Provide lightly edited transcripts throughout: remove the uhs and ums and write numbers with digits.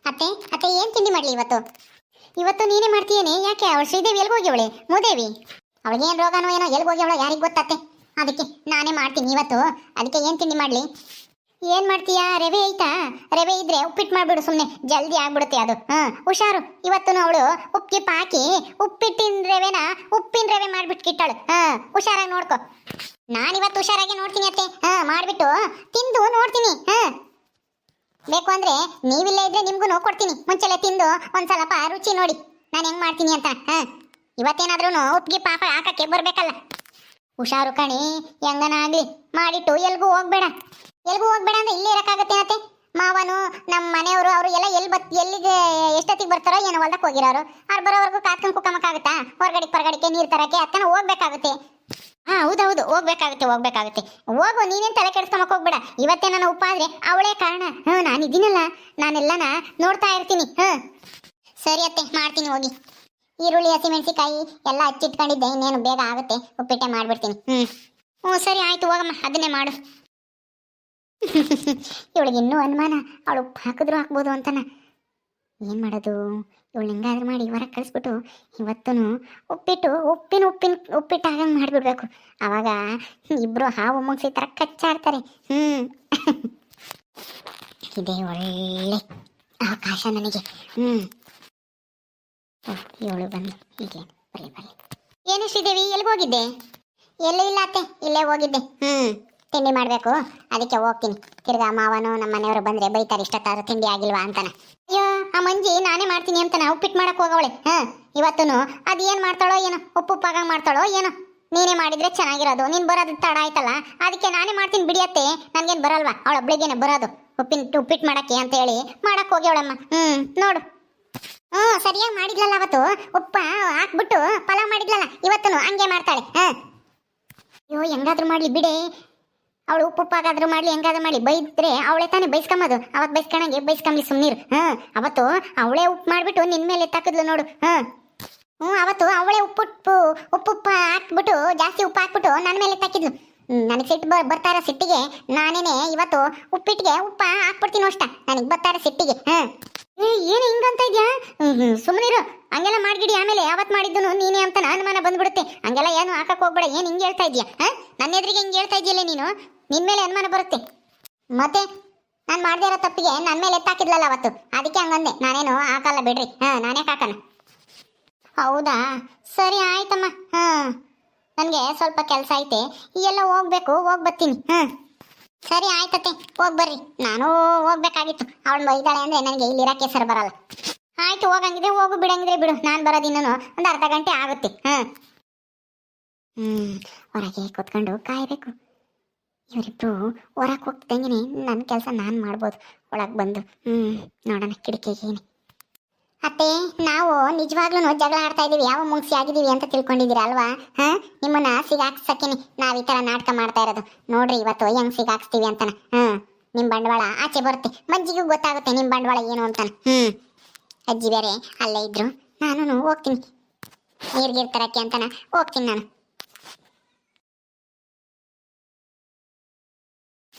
ಅತ್ತೆ ಅತ್ತೆ ಏನ್ ತಿಂಡಿ ಮಾಡ್ಲಿ ಇವತ್ತು? ಇವತ್ತು ನೀನೇ ಮಾಡ್ತೀಯೇನೆ? ಯಾಕೆ ಅವಳು ಶ್ರೀದೇವಿ ಎಲ್ಗೆ ಹೋಗ್ಯವಳೆ? ಮೂದೇವಿ ಅವಳಿಗೆ ಏನ್ ರೋಗನೋ ಏನೋ, ಎಲ್ಗೆ ಹೋಗ್ಯವಳ ಯಾರಿಗೆ ಗೊತ್ತತ್ತೆ. ಅದಕ್ಕೆ ನಾನೇ ಮಾಡ್ತೀನಿ ಇವತ್ತು. ಅದಕ್ಕೆ ಏನ್ ತಿಂಡಿ ಮಾಡ್ಲಿ? ಏನ್ ಮಾಡ್ತೀಯಾ? ರವೆ ಐತಾ? ರವೆ ಇದ್ರೆ ಉಪ್ಪಿಟ್ಟು ಮಾಡ್ಬಿಡು, ಸುಮ್ಮನೆ ಜಲ್ದಿ ಆಗ್ಬಿಡುತ್ತೆ ಅದು. ಹುಷಾರು, ಇವತ್ತು ಅವಳು ಉಪ್ಪಿಗೆ ಹಾಕಿ ಉಪ್ಪಿಟ್ಟಿನ ರವೆನ ಉಪ್ಪಿನ ರವೆ ಮಾಡ್ಬಿಟ್ಟು ಕಿಟ್ಟಾಳು. ಹುಷಾರಾಗಿ ನೋಡ್ಕೊ. ನಾನಿವತ್ತು ಹುಷಾರಾಗಿ ನೋಡ್ತೀನಿ ಅತ್ತೆ. ಮಾಡ್ಬಿಟ್ಟು ತಿಂದು ನೋಡ್ತೀನಿ. ಬೇಕು ಅಂದ್ರೆ ನೀವಿಲ್ಲೇ ಇದ್ರೆ ನಿಮ್ಗೂ ಕೊಡ್ತೀನಿ. ಮುಂಚೆಲೆ ತಿಂದು ಒಂದ್ ಸ್ವಲ್ಪ ರುಚಿ ನೋಡಿ ನಾನು ಹೆಂಗ್ ಮಾಡ್ತೀನಿ ಅಂತ. ಇವತ್ತೇನಾದ್ರೂ ಉಪ್ಪಿಗೆ ಪಾಪ ಹಾಕಕ್ಕೆ ಬರ್ಬೇಕಲ್ಲ. ಹುಷಾರು ಕಣಿ, ಹೆಂಗನ ಆಗ್ಲಿ ಮಾಡಿಟ್ಟು ಎಲ್ಗೂ ಹೋಗ್ಬೇಡ. ಎಲ್ಗೂ ಹೋಗ್ಬೇಡ ಅಂದ್ರೆ ಇಲ್ಲೇ ಇರಕ್ಕಾಗತ್ತೆ ಅತ್ತೆ. ಮಾವನು ನಮ್ಮ ಮನೆಯವರು ಅವರು ಎಲ್ಲ ಎಲ್ಲಿಗೆ ಎಷ್ಟೊತ್ತಿಗೆ ಬರ್ತಾರೋ ಏನೋ ಹೊಲ್ದಕ್ಕೆ ಹೋಗಿರೋರು. ಅವ್ರು ಬರೋವರೆಗೂ ಕಾತ್ಕೊಂಡು ಕುಕ್ಕಮಕ್ಕಾಗುತ್ತಾ? ಹೊರಗಡೆಗೆ ನೀರು ತರಕ್ಕೆ ಅತ್ತನ ಹೋಗ್ಬೇಕಾಗುತ್ತೆ. ಹೌದೌದು, ಹೋಗ್ಬೇಕಾಗುತ್ತೆ. ಹೋಗು, ನೀನೇನು ತಲೆ ಕೆಡಿಸ್ಕೊಂಬಕ್ ಹೋಗ್ಬೇಡ. ಇವತ್ತೇ ನನ್ನ ಉಪ್ಪಾದ್ರೆ ಅವಳೇ ಕಾರಣ. ನಾನಿದ್ದೀನಲ್ಲ, ನಾನೆಲ್ಲನ ನೋಡ್ತಾ ಇರ್ತೀನಿ. ಸರಿ ಅತ್ತೆ, ಮಾಡ್ತೀನಿ ಹೋಗಿ. ಈರುಳ್ಳಿ ಹಸಿಮೆಣಸಿಕಾಯಿ ಎಲ್ಲ ಹಚ್ಚಿಟ್ಕೊಂಡಿದ್ದೆ, ಇನ್ನೇನು ಬೇಗ ಆಗುತ್ತೆ. ಉಪ್ಪಿಟ್ಟೆ ಮಾಡ್ಬಿಡ್ತೀನಿ. ಸರಿ ಆಯ್ತು, ಹೋಗಮ್ಮ, ಅದನ್ನೇ ಮಾಡು. ಇವಳಿಗೆ ಇನ್ನೂ ಅನುಮಾನ, ಅವಳು ಉಪ್ಪು ಹಾಕಿದ್ರು ಹಾಕ್ಬೋದು ಅಂತನ. ಏನು ಮಾಡೋದು? ಇವಳು ಹೆಂಗಾದ್ರೂ ಮಾಡಿ ಹೊರಗೆ ಕಳಿಸ್ಬಿಟ್ಟು ಇವತ್ತೂ ಉಪ್ಪಿಟ್ಟು ಆಗಂಗೆ ಮಾಡಿಬಿಡ್ಬೇಕು. ಆವಾಗ ಇಬ್ಬರು ಹಾವು ಮುಗಿಸಿ ಥರ ಕಚ್ಚಾಡ್ತಾರೆ. ಇದೇ ಒಳ್ಳೆ ಅವಕಾಶ ನನಗೆ. ಇವಳು ಬಂದು ಹೀಗೆ ಬರಲಿ. ಏನು ಶ್ರೀದೇವಿ, ಎಲ್ಲಿಗೋಗಿದ್ದೆ? ಎಲ್ಲೂ ಇಲ್ಲ ಅತ್ತೆ, ಇಲ್ಲೇ ಹೋಗಿದ್ದೆ. ತಿಂಡಿ ಮಾಡಬೇಕು, ಅದಕ್ಕೆ ಹೋಗ್ತೀನಿ. ತಿರ್ಗಾ ಮಾವನು ನಮ್ಮ ಮನೆಯವರು ಬಂದರೆ ಬೈತಾರೆ, ಇಷ್ಟೊತ್ತಾದ್ರೂ ತಿಂಡಿ ಆಗಿಲ್ವಾ ಅಂತಾನೆ. ಅಯ್ಯೋ, ಆ ಮಂಜಿ ನಾನೇ ಮಾಡ್ತೀನಿ ಅಂತಾನೆ ಉಪ್ಪಿಟ್ಟು ಮಾಡಕ್ಕೆ ಹೋಗವಳೆ. ಇವತ್ತೂ ಅದು ಏನು ಮಾಡ್ತಾಳೋ ಏನೋ, ಉಪ್ಪಾಗ ಮಾಡ್ತಾಳೋ ಏನೋ. ನೀನೇ ಮಾಡಿದ್ರೆ ಚೆನ್ನಾಗಿರೋದು. ನೀನು ಬರೋದು ತಡ ಆಯ್ತಲ್ಲ, ಅದಕ್ಕೆ ನಾನೇ ಮಾಡ್ತೀನಿ ಬಿಡಿಯತ್ತೆ. ನನಗೇನು ಬರಲ್ವಾ? ಅವಳ ಒಬ್ಳಿಗೇನೆ ಬರೋದು ಉಪ್ಪಿಟ್ಟು ಮಾಡಕ್ಕೆ ಅಂತ ಹೇಳಿ ಮಾಡಕ್ಕೆ ಹೋಗ್ಯವಳಮ್ಮ. ನೋಡು, ಸರಿಯಾಗಿ ಮಾಡಿದ್ಲಲ್ಲ ಅವತ್ತು. ಉಪ್ಪ ಹಾಕ್ಬಿಟ್ಟು ಪಲಾವ್ ಮಾಡಿದ್ಲಲ್ಲ, ಇವತ್ತೂ ಹಂಗೆ ಮಾಡ್ತಾಳೆ. ಅಯ್ಯೋ, ಹೆಂಗಾದ್ರೂ ಮಾಡಲಿ ಬಿಡೆ. ಅವಳು ಉಪ್ಪಾಗಾದ್ರೂ ಮಾಡಲಿ, ಹೆಂಗಾದ್ರೂ ಮಾಡಲಿ, ಬೈದ್ರೆ ಅವಳೇ ತಾನೇ ಬೈಸ್ಕೊಂಬೋದು. ಅವತ್ತು ಬೈಸ್ಕೊಂಡಂಗೆ ಬೈಸ್ಕೊಂಬ್ಲಿ, ಸುಮ್ಮನಿರು. ಅವತ್ತು ಅವಳೇ ಉಪ್ಪು ಮಾಡಿಬಿಟ್ಟು ನಿನ್ನ ಮೇಲೆ ಎತ್ತಾಕಿದ್ಲು ನೋಡು. ಅವತ್ತು ಅವಳೇ ಉಪ್ಪು ಹಾಕ್ಬಿಟ್ಟು, ಜಾಸ್ತಿ ಉಪ್ಪು ಹಾಕ್ಬಿಟ್ಟು ನನ್ನ ಮೇಲೆ ಎತ್ತಾಕಿದ್ಲು. ನನಗೆ ಸಿಟ್ಟು ಬರ್ತಾರ ಸಿಟ್ಟಿಗೆ ನಾನೇನೆ ಇವತ್ತು ಉಪ್ಪಿಟ್ಟಿಗೆ ಉಪ್ಪ ಹಾಕ್ಬಿಡ್ತೀನಿ ಅಷ್ಟ. ನನಗೆ ಬರ್ತಾರ ಸಿಟ್ಟಿಗೆ. ಏನು ಹಿಂಗಂತ ಇದೆಯಾ? ಸುಮ್ಮನಿರು, ಹಂಗೆಲ್ಲ ಮಾಡ್ಗಿಡಿ. ಆಮೇಲೆ ಯಾವತ್ತು ಮಾಡಿದ್ದು ನೀನೇ ಅಂತ ಅನುಮಾನ ಬಂದ್ಬಿಡುತ್ತೆ. ಹಂಗೆಲ್ಲ ಏನು ಹಾಕಕ್ಕೆ ಹೋಗ್ಬೇಡ. ಏನು ಹಿಂಗೆ ಹೇಳ್ತಾ ಇದೆಯಾ? ನನ್ನ ಎದುರಿಗೆ ಹಿಂಗೆ ಹೇಳ್ತಾ ಇದೆಯಲ್ಲ ನೀನು, ನಿನ್ನ ಮೇಲೆ ಅನುಮಾನ ಬರುತ್ತೆ. ಮತ್ತೆ ನಾನು ಮಾಡದೇ ಇರೋ ತಪ್ಪಿಗೆ ನನ್ನ ಮೇಲೆ ಎತ್ತಾಕಿದ್ಲಲ್ಲ ಅವತ್ತು, ಅದಕ್ಕೆ ಹಂಗಂದೆ. ನಾನೇನು ಹಾಕಲ್ಲ ಬಿಡ್ರಿ. ನಾನೇ ಹಾಕೋಣ. ಹೌದಾ, ಸರಿ ಆಯ್ತಮ್ಮ. ನನಗೆ ಸ್ವಲ್ಪ ಕೆಲಸ ಐತೆ, ಎಲ್ಲ ಹೋಗ್ಬೇಕು, ಬರ್ತೀನಿ. ಸರಿ ಆಯ್ತತ್ತೆ, ಬರ್ರಿ. ನಾನು ಹೋಗ್ಬೇಕಾಗಿತ್ತು. ಅವಳು ಬೈದಾಳೆ ಅಂದರೆ ನನಗೆ ಇಲ್ಲಿ ಇರೋಕ್ಕೆ ಹೆಸರು ಬರಲ್ಲ. ಆಯ್ತು, ಹೋಗಂಗಿದ್ರೆ ಹೋಗು, ಬಿಡಂಗಿದ್ರೆ ಬಿಡು. ನಾನು ಬರೋದಿನ್ನೂ ಒಂದು ಅರ್ಧ ಗಂಟೆ ಆಗುತ್ತೆ. ಹೊರಗೆ ಕೂತ್ಕೊಂಡು ಕಾಯಬೇಕು. ಇವರಿಬ್ರು ಹೊರಗೆ ಹೋಗ್ತಂಗೆ ನನ್ನ ಕೆಲಸ ನಾನು ಮಾಡ್ಬೋದು. ಒಳಗೆ ಬಂದು ನೋಡೋಣ ಕಿಟಕಿಗೆ. ಅತ್ತೆ, ನಾವು ನಿಜವಾಗ್ಲೂ ಜಗಳ ಆಡ್ತಾ ಇದ್ದೀವಿ, ಯಾವ ಮುಗಿಸಿ ಆಗಿದ್ದೀವಿ ಅಂತ ತಿಳ್ಕೊಂಡಿದ್ದೀರಾ ಅಲ್ವಾ? ನಿಮ್ಮನ್ನ ಸಿಗಾಕ್ಸಕ್ಕೇನೆ ನಾವು ಈ ಥರ ನಾಟಕ ಮಾಡ್ತಾ ಇರೋದು. ನೋಡ್ರಿ ಇವತ್ತು ಹೆಂಗ್ ಸಿಗಾಕ್ಸ್ತೀವಿ ಅಂತಾನ. ನಿಮ್ಮ ಬಂಡವಾಳ ಆಚೆ ಬರುತ್ತೆ. ಮಂಜಿಗೂ ಗೊತ್ತಾಗುತ್ತೆ ನಿಮ್ಮ ಬಂಡವಾಳ ಏನು ಅಂತಾನ. ಅಜ್ಜಿ ಬೇರೆ ಅಲ್ಲೇ ಇದ್ರು, ನಾನು ಹೋಗ್ತೀನಿ. ನೀರ್ಗೀರ್ ತರಕ್ಕೆ ಅಂತಾನ ಹೋಗ್ತೀನಿ ನಾನು.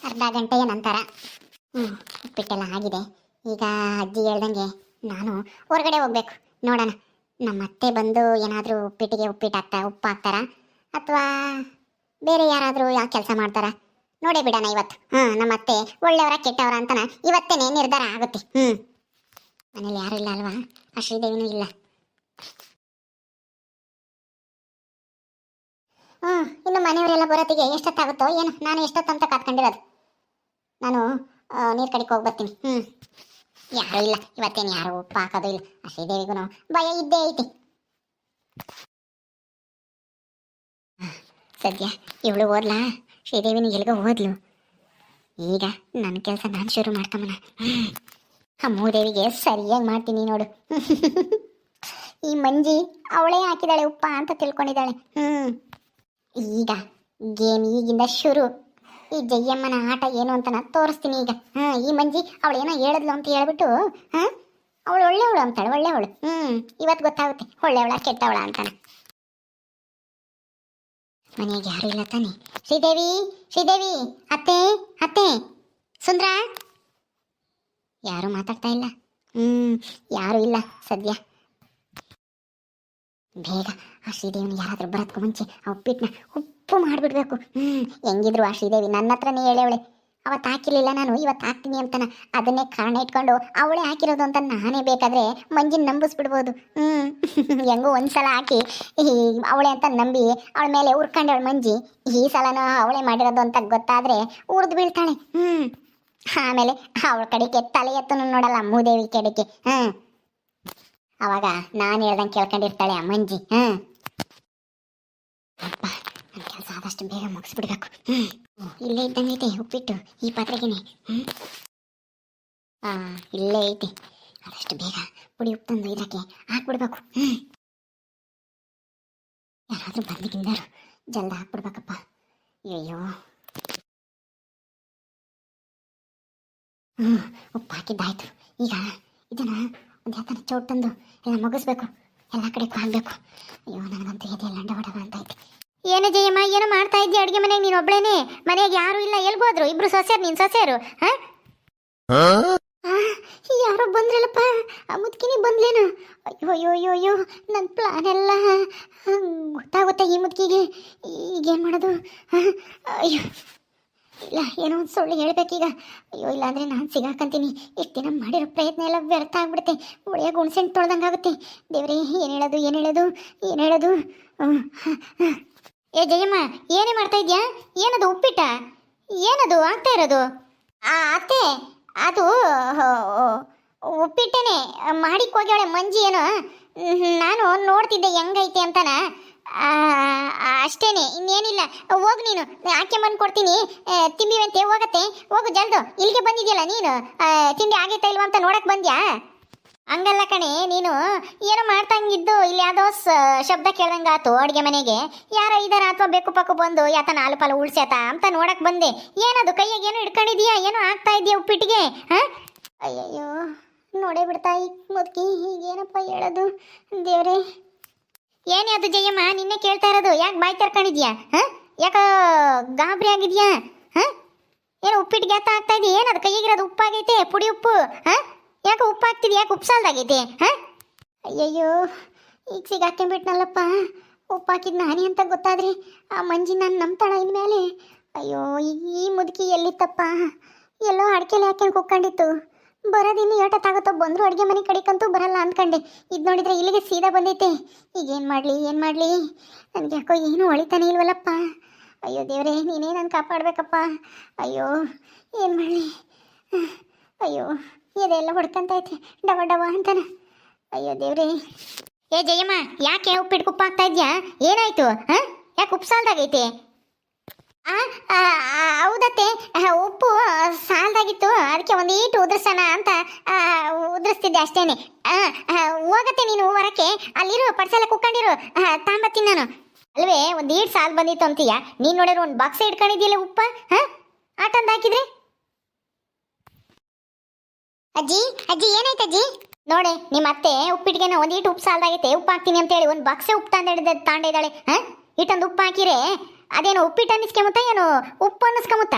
ಅರ್ಧ ಗಂಟೆಯ ನಂತರ ಉಪ್ಪಿಟ್ಟೆಲ್ಲ ಆಗಿದೆ. ಈಗ ಅಜ್ಜಿ ಹೇಳ್ದಂಗೆ ನಾನು ಹೊರಗಡೆ ಹೋಗ್ಬೇಕು. ನೋಡೋಣ, ನಮ್ಮ ಅತ್ತೆ ಬಂದು ಏನಾದರೂ ಉಪ್ಪಿಟ್ಟು ಹಾಕ್ತಾರಾ ಅಥವಾ ಬೇರೆ ಯಾರಾದರೂ ಯಾವ ಕೆಲಸ ಮಾಡ್ತಾರಾ ನೋಡೇ ಬಿಡೋಣ ಇವತ್ತು. ನಮ್ಮ ಅತ್ತೆ ಒಳ್ಳೆಯವರ ಕೆಟ್ಟವರ ಅಂತಾನ ಇವತ್ತೇನೆ ನಿರ್ಧಾರ ಆಗುತ್ತೆ. ಮನೇಲಿ ಯಾರು ಇಲ್ಲ ಅಲ್ವಾ? ಆ ಶ್ರೀದೇವಿನೂ ಇಲ್ಲ. ಇನ್ನು ಮನೆಯವರೆಲ್ಲ ಬರೋತ್ತಿಗೆ ಎಷ್ಟೊತ್ತಾಗುತ್ತೋ ಏನೋ. ನಾನು ಎಷ್ಟೊತ್ತಂತ ಕಾತ್ಕೊಂಡಿರೋದು. ನಾನು ನೀರು ಕಡೆಗೆ ಹೋಗಿ ಬರ್ತೀನಿ. ಯಾರೂ ಇಲ್ಲ ಇವತ್ತೇನು, ಯಾರು ಉಪ್ಪು ಹಾಕೋದು ಇಲ್ಲ. ಆ ಶ್ರೀದೇವಿಗೂ ಭಯ ಇದ್ದೇ ಐತಿ. ಸದ್ಯ ಇವಳು ಹೋದ್ಲಾ, ಶ್ರೀದೇವಿನ ಎಲ್ಗೋ ಹೋದ್ಲು. ಈಗ ನನ್ನ ಕೆಲಸ ನಾನು ಶುರು ಮಾಡ್ಕೊಂಬನ. ಆ ಮೂದೇವಿಗೆ ಸರಿಯಾಗಿ ಮಾಡ್ತೀನಿ ನೋಡು. ಈ ಮಂಜಿ ಅವಳೇ ಹಾಕಿದಾಳೆ ಉಪ್ಪ ಅಂತ ತಿಳ್ಕೊಂಡಿದ್ದಾಳೆ. ಈಗ ಗೇಮ್ ಈಗಿಂದ ಶುರು. ಈ ಜಯ್ಯಮ್ಮನ ಆಟ ಏನು ಅಂತ ನಾನು ತೋರಿಸ್ತೀನಿ ಈಗ. ಈ ಮಂಜಿ ಅವಳೇನೋ ಹೇಳಿದ್ಲು ಅಂತ ಹೇಳ್ಬಿಟ್ಟು ಅವಳು ಒಳ್ಳೆಯವಳು ಅಂತಾಳೆ. ಒಳ್ಳೆಯವಳು. ಇವತ್ತು ಗೊತ್ತಾಗುತ್ತೆ ಒಳ್ಳೆಯವಳ ಕೆಟ್ಟವಳ ಅಂತಾನೆ. ಮನೆಯಾಗ ಯಾರು ಇಲ್ಲ ತಾನೆ? ಶ್ರೀದೇವಿ, ಅತ್ತೆ ಸುಂದ್ರ. ಯಾರು ಮಾತಾಡ್ತಾ ಇಲ್ಲ. ಯಾರೂ ಇಲ್ಲ ಸದ್ಯ. ಬೇಗ ಆ ಶ್ರೀದೇವಿನ ಯಾರಾದರೂ ಬರೋದಕ್ಕೂ ಮುಂಚೆ ಆ ಉಪ್ಪಿಟ್ಟನ್ನ ಉಪ್ಪು ಮಾಡಿಬಿಡ್ಬೇಕು. ಹೆಂಗಿದ್ರು ಆ ಶ್ರೀದೇವಿ ನನ್ನ ಹತ್ರನೇ ಹೇಳವಳೆ, ಅವತ್ತು ಹಾಕಿರ್ಲಿಲ್ಲ ನಾನು ಇವತ್ತು ಹಾಕ್ತೀನಿ ಅಂತಾನ. ಅದನ್ನೇ ಕಾರಣ ಇಟ್ಕೊಂಡು ಅವಳೇ ಹಾಕಿರೋದು ಅಂತ ನಾನೇ ಬೇಕಾದ್ರೆ ಮಂಜಿನ ನಂಬಿಸ್ಬಿಡ್ಬೋದು. ಹೆಂಗೋ ಒಂದ್ಸಲ ಹಾಕಿ ಅವಳೆ ಅಂತ ನಂಬಿ ಅವಳ ಮೇಲೆ ಉರ್ಕೊಂಡವಳು ಮಂಜಿ. ಈ ಸಲನೂ ಅವಳೇ ಮಾಡಿರೋದು ಅಂತ ಗೊತ್ತಾದ್ರೆ ಉರ್ದು ಬೀಳ್ತಾಳೆ. ಆಮೇಲೆ ಅವಳ ಕಡೆಗೆ ತಲೆ ಎತ್ತನು ನೋಡಲ್ಲ ಮೂದೇವಿ ಕಡೆಗೆ. ಅವಾಗ ನಾನು ಹೇಳ್ದಂಗೆ ಕೇಳ್ಕೊಂಡಿರ್ತಾಳೆ ಆ ಮಂಜಿ. ಅಪ್ಪ ನನ್ನ ಕೆಲಸ ಆದಷ್ಟು ಬೇಗ ಮುಗಿಸ್ಬಿಡ್ಬೇಕು. ಇಲ್ಲೇ ಇದ್ದಂಗೈತೆ ಉಪ್ಪಿಟ್ಟು ಈ ಪಾತ್ರೆಗೇನೆ. ಇಲ್ಲೇ ಐತೆ, ಆದಷ್ಟು ಬೇಗ ಪುಡಿ ಉಪ್ಪು ತಂದು ಇದಕ್ಕೆ ಹಾಕ್ಬಿಡ್ಬೇಕು. ಯಾರಾದ್ರೂ ಬಂದಿದ್ದಾರು ಜಲ್ದ ಹಾಕ್ಬಿಡ್ಬೇಕಪ್ಪ. ಅಯ್ಯೋ ಉಪ್ಪು ಹಾಕಿದ್ದಾಯ್ತು. ಈಗ ಇದನ್ನ ಒಂದು ಯಾತನ ಚೌಟ್ ತಂದು ಎಲ್ಲ ಮುಗಿಸ್ಬೇಕು, ಎಲ್ಲ ಕಡೆ ಹಾಕ್ಬೇಕು. ಅಯ್ಯೋ ನನಗಂತೂ ಎದೆ ಲಂಡ ಹೊಡವ ಅಂತ ಐತೆ. ಏನು ಜಯಮ್ಮ, ಏನು ಮಾಡ್ತಾ ಇದ್ದೀಯ ಅಡುಗೆ ಮನೆಗೆ? ನೀನು ಒಬ್ಳೇನೆ, ಮನೆಗೆ ಯಾರು ಇಲ್ಲ, ಎಲ್ಗೋದ್ರು? ಇಬ್ರು ಸೊಸೆಯರು, ನೀನು ಸೊಸೆಯರು? ಯಾರೋ ಬಂದ್ರಲ್ಲಪ್ಪ, ಆ ಮುದ್ಕಿನಿ ಬಂದ್ಲೇನು? ಅಯ್ಯೋ ಅಯ್ಯೋ ಅಯ್ಯೋ ಅಯ್ಯೋ, ನನ್ನ ಪ್ಲಾನ್ ಎಲ್ಲ ಗೊತ್ತಾಗುತ್ತೆ ಈ ಮುದ್ಕಿಗೆ. ಈಗೇನು ಮಾಡೋದು? ಅಯ್ಯೋ ಇಲ್ಲ, ಏನೋ ಒಂದು ಸುಳ್ಳು ಹೇಳ್ಬೇಕೀಗ. ಅಯ್ಯೋ ಇಲ್ಲಾಂದರೆ ನಾನು ಸಿಗಾಕಂತೀನಿ. ಇಷ್ಟು ದಿನ ಮಾಡಿರೋ ಪ್ರಯತ್ನ ಎಲ್ಲ ವ್ಯರ್ಥ ಆಗ್ಬಿಡುತ್ತೆ. ಒಳ್ಳೆಯ ಗುಣಸೆಂಟು ತೊಳ್ದಂಗೆ ಆಗುತ್ತೆ. ದೇವ್ರೇ, ಏನು ಹೇಳೋದು ಏನು ಹೇಳೋದು ಏನು ಹೇಳೋದು? ಏ ಜಯಮ್ಮ, ಏನೇ ಮಾಡ್ತಾ ಇದ್ಯಾ? ಏನದು ಉಪ್ಪಿಟ್ಟ? ಏನದು ಆಗ್ತಾ ಇರೋದು? ಅತ್ತೆ, ಅದು ಉಪ್ಪಿಟ್ಟೇನೆ ಮಾಡಿಕ್ ಹೋಗ್ಯಾಳೆ ಮಂಜಿ. ಏನೋ ನಾನು ನೋಡ್ತಿದ್ದೆ ಹೆಂಗೈತೆ ಅಂತಾನ, ಅಷ್ಟೇನೆ, ಇನ್ನೇನಿಲ್ಲ. ಹೋಗು ನೀನು, ಆಕೆ ಬಂದು ಕೊಡ್ತೀನಿ, ತಿಂಬಿವಂತೆ. ಹೋಗತ್ತೆ, ಹೋಗು ಜಲ್ದು. ಇಲ್ಲಿಗೆ ಬಂದಿದ್ಯಲ್ಲ ನೀನು, ತಿಂಡಿ ಆಗೈತಾ ಇಲ್ವಾ ಅಂತ ನೋಡಕ್ ಬಂದ್ಯಾ? ಹಂಗಲ್ಲ ಕಣೆ, ನೀನು ಏನೋ ಮಾಡ್ತಂಗಿದ್ದು ಇಲ್ಲಿ ಯಾವುದೋ ಶಬ್ದ ಕೇಳ್ದಂಗಾತು ಅಡುಗೆ ಮನೆಗೆ. ಯಾರೋ ಇದಾರ ಅಥವಾ ಬೇಕು ಪಕ್ಕು ಬಂದು ಯಾತ ನಾಲು ಪಾಲು ಉಳ್ಸ್ಯಾತ ಅಂತ ನೋಡಕ್ ಬಂದೆ. ಏನದು ಕೈಯಾಗ ಏನೋ ಇಟ್ಕೊಂಡಿದ್ಯಾ? ಏನೋ ಆಗ್ತಾ ಇದೆಯಾ ಉಪ್ಪಿಟ್ಟಿಗೆ? ಅಯ್ಯಯ್ಯೋ, ನೋಡೇ ಬಿಡ್ತಾ ಈ ಮುದ್ಕಿ. ಈಗೇನಪ್ಪ ಹೇಳೋದು ದೇವ್ರೇ? ಏನೇ ಅದು ಜಯಮ್ಮ, ನಿನ್ನೆ ಕೇಳ್ತಾ ಇರೋದು. ಯಾಕೆ ಬಾಯಿ ತರ್ಕೊಂಡಿದ್ಯಾ? ಯಾಕ ಗಾಬರಿ ಆಗಿದ್ಯಾ? ಏನು ಉಪ್ಪಿಟ್ಟು ಗ್ಯಾತ ಆಗ್ತಾ ಇದೆಯಾ? ಏನದು ಕೈಯಾಗಿರೋದು ಉಪ್ಪಾಗೈತೆ, ಪುಡಿ ಉಪ್ಪು? ಯಾಕೆ ಉಪ್ಪು ಹಾಕ್ತಿದ್ಯಾ? ಯಾಕೆ ಉಪ್ಪು ಸಾಲ್ದಾಗೈತೆ? ಅಯ್ಯಯ್ಯೋ, ಈಗ ಸಿಗಾಕೊಂಡ್ಬಿಟ್ನಲ್ಲಪ್ಪ. ಉಪ್ಪು ಹಾಕಿದ್ ನಾನೇ ಅಂತ ಗೊತ್ತಾದ್ರಿ ಆ ಮಂಜಿ ನಾನು ನಂಬ್ತಾಳ ಇನ್ಮೇಲೆ. ಅಯ್ಯೋ, ಈ ಮುದುಕಿ ಎಲ್ಲಿತ್ತಪ್ಪ? ಎಲ್ಲೋ ಅಡ್ಕೆಲಿ ಹಾಕೊಂಡು ಕುಕ್ಕೊಂಡಿತ್ತು. ಬರೋದಿನ್ನು ಏಟತ್ತಾಗುತ್ತೋ, ಬಂದರು ಅಡುಗೆ ಮನೆ ಕಡೆಗಂತೂ ಬರಲ್ಲ ಅಂದ್ಕೊಂಡೆ. ಇದು ನೋಡಿದ್ರೆ ಇಲ್ಲಿಗೆ ಸೀದಾ ಬಂದೈತೆ. ಈಗ ಏನು ಮಾಡಲಿ? ನನಗೆ ಯಾಕೋ ಏನೂ ಹೊಳಿತಾನೆ ಇಲ್ವಲ್ಲಪ್ಪ. ಅಯ್ಯೋ ದೇವರೇ, ನೀನೇ ನಾನು ಕಾಪಾಡಬೇಕಪ್ಪ. ಅಯ್ಯೋ ಏನು ಮಾಡಲಿ? ಅಯ್ಯೋ ಇದೆಲ್ಲ ಹೊಡ್ಕೊಂತೈತೆ ಡವ ಡವ ಅಂತಾನೆ. ಅಯ್ಯೋ ದೇವ್ರೇ. ಏ ಜಯಮ್ಮ, ಯಾಕೆ ಉಪ್ಪಿಟ್ಟು ಉಪ್ಪು ಹಾಕ್ತಾ ಇದ್ಯಾ? ಏನಾಯ್ತು? ಯಾಕೆ ಉಪ್ಪು ಸಾಲ್ದಾಗೈತೆ? ಹೌದತ್ತೆ, ಉಪ್ಪು ಸಾಲ್ದಾಗಿತ್ತು, ಅದಕ್ಕೆ ಒಂದೀಟು ಉದುರ್ಸೋಣ ಅಂತ ಉದುರಿಸ್ತಿದ್ದೆ ಅಷ್ಟೇನೆ. ಹೋಗತ್ತೆ ನೀನು ಹೊರಕ್ಕೆ, ಅಲ್ಲಿರು ಪಡ್ಸೆಲ್ಲ ಕುಕ್ಕೊಂಡಿರು, ತಾಂಬತ್ತೀನಿ ನಾನು. ಅಲ್ವೇ ಒಂದೀಟು ಸಾಲ್ ಬಂದಿತ್ತು ಅಂತೀಯ ನೀನು. ನೋಡಿದ್ರೆ ಒಂದು ಬಾಕ್ಸ್ ಇಟ್ಕೊಂಡಿದ್ಯಲ್ಲ ಉಪ್ಪ, ಆಟಂದು ಹಾಕಿದ್ರಿ. ಅಜ್ಜಿ ಅಜ್ಜಿ, ಏನಾಯ್ತು ಅಜ್ಜಿ? ನೋಡಿ, ನಿಮ್ಮ ಅತ್ತೆ ಉಪ್ಪಿಟ್ಟಿಗೆ ಒಂದೀಟು ಉಪ್ಪು ಸಾಲ್ದಾಗೈತೆ, ಉಪ್ಪು ಹಾಕ್ತೀನಿ ಅಂತೇಳಿ ಒಂದು ಬಾಕ್ಸೇ ಉಪ್ಪು ತಾಂಡಿದ್ದಾಳೆ. ಇಟ್ಟೊಂದು ಉಪ್ಪು ಹಾಕಿರೆ ಅದೇನು ಉಪ್ಪಿಟ್ಟು ಅನ್ನಿಸ್ಕೊಂಬುತ್ತ, ಏನು ಉಪ್ಪು ಅನ್ನಿಸ್ಕೊಂಬುತ್ತ?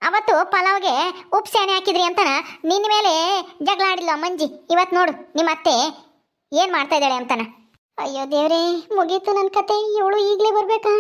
ಅವತ್ತು ಪಲಾವ್ಗೆ ಉಪ್ಪು ಸೇನೆ ಹಾಕಿದ್ರಿ ಅಂತನ ನಿನ್ನ ಮೇಲೆ ಜಗಳ ಆಡಿಲ್ಲ ಮಂಜಿ. ಇವತ್ತು ನೋಡು ನಿಮ್ಮ ಅತ್ತೆ ಏನು ಮಾಡ್ತಾ ಇದ್ದಾಳೆ ಅಂತಾನ. ಅಯ್ಯೋ ದೇವ್ರೇ, ಮುಗೀತು ನನ್ನ ಕತೆ. ಇವಳು ಈಗಲೇ ಬರ್ಬೇಕಾ?